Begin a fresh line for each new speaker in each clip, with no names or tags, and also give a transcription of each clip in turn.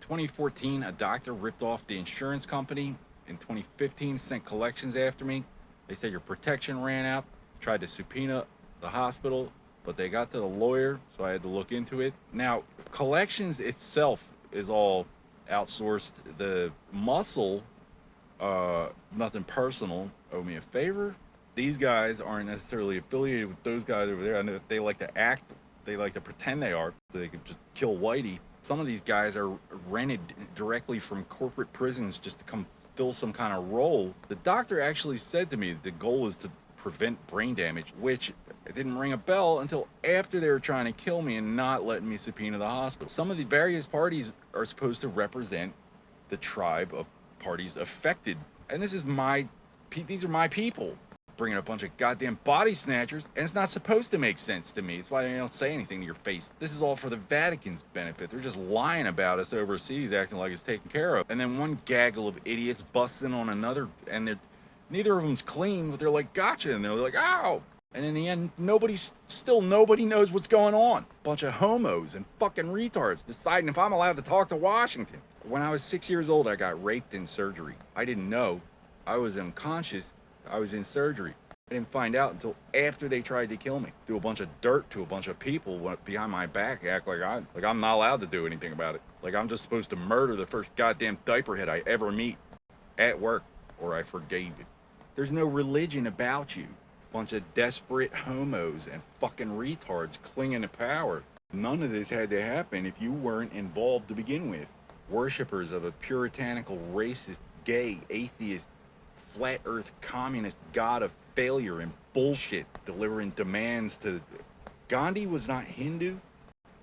2014, a doctor ripped off the insurance company. In 2015, sent collections after me. They said your protection ran out. Tried to subpoena the hospital, but they got to the lawyer, so I had to look into it. Now, collections itself is all outsourced. The muscle, nothing personal, owe me a favor. These guys aren't necessarily affiliated with those guys over there. I know they like to act, they like to pretend they are. They could just kill Whitey. Some of these guys are rented directly from corporate prisons just to come fill some kind of role. The doctor actually said to me the goal is to prevent brain damage, which didn't ring a bell until after they were trying to kill me and not letting me subpoena the hospital. Some of the various parties are supposed to represent the tribe of parties affected, and these are my people. Bringing a bunch of goddamn body snatchers, and it's not supposed to make sense to me. It's why they don't say anything to your face. This is all for the Vatican's benefit. They're just lying about us overseas, acting like it's taken care of. And then one gaggle of idiots busting on another, and neither of them's clean, but they're like, gotcha, and they're like, ow. And in the end, nobody knows what's going on. Bunch of homos and fucking retards deciding if I'm allowed to talk to Washington. When I was 6 years old, I got raped in surgery. I didn't know. I was unconscious. I was in surgery. I didn't find out until after they tried to kill me. Do a bunch of dirt to a bunch of people behind my back, act like I'm not allowed to do anything about it. Like I'm just supposed to murder the first goddamn diaper head I ever meet at work, or I forgave it. There's no religion about you. Bunch of desperate homos and fucking retards clinging to power. None of this had to happen if you weren't involved to begin with. Worshippers of a puritanical, racist, gay, atheist, flat earth communist god of failure and bullshit, delivering demands to... Gandhi was not Hindu.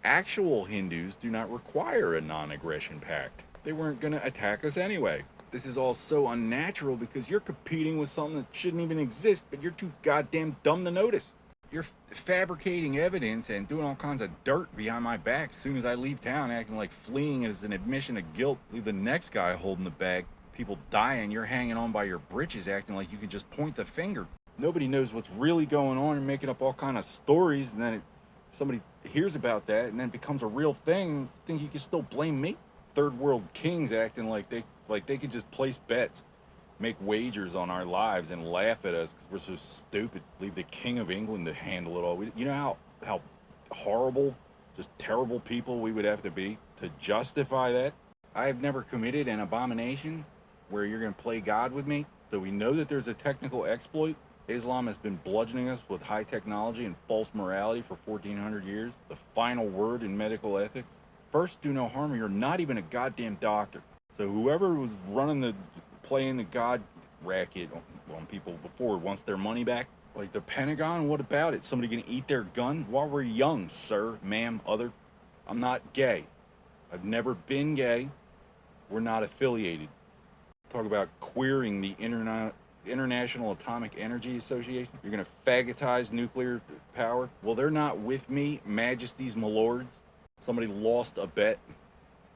Actual Hindus do not require a non-aggression pact. They weren't gonna attack us anyway. This is all so unnatural because you're competing with something that shouldn't even exist, but you're too goddamn dumb to notice. You're fabricating evidence and doing all kinds of dirt behind my back as soon as I leave town, acting like fleeing is an admission of guilt. Leave the next guy holding the bag. People dying, you're hanging on by your britches, acting like you can just point the finger. Nobody knows what's really going on. You're making up all kind of stories, and then somebody hears about that, and then it becomes a real thing. Think you can still blame me? Third world kings acting like they could just place bets, make wagers on our lives, and laugh at us because we're so stupid. Leave the King of England to handle it all. You know how horrible, just terrible people we would have to be to justify that? I have never committed an abomination where you're going to play God with me. So we know that there's a technical exploit. Islam has been bludgeoning us with high technology and false morality for 1400 years. The final word in medical ethics. First, do no harm, or you're not even a goddamn doctor. So whoever was playing the God racket on people before wants their money back. Like the Pentagon, what about it? Somebody gonna eat their gun? While we're young, sir, ma'am, other. I'm not gay. I've never been gay. We're not affiliated. Talk about queering the International Atomic Energy Association. You're going to fagotize nuclear power. Well, they're not with me, majesties, my lords. Somebody lost a bet.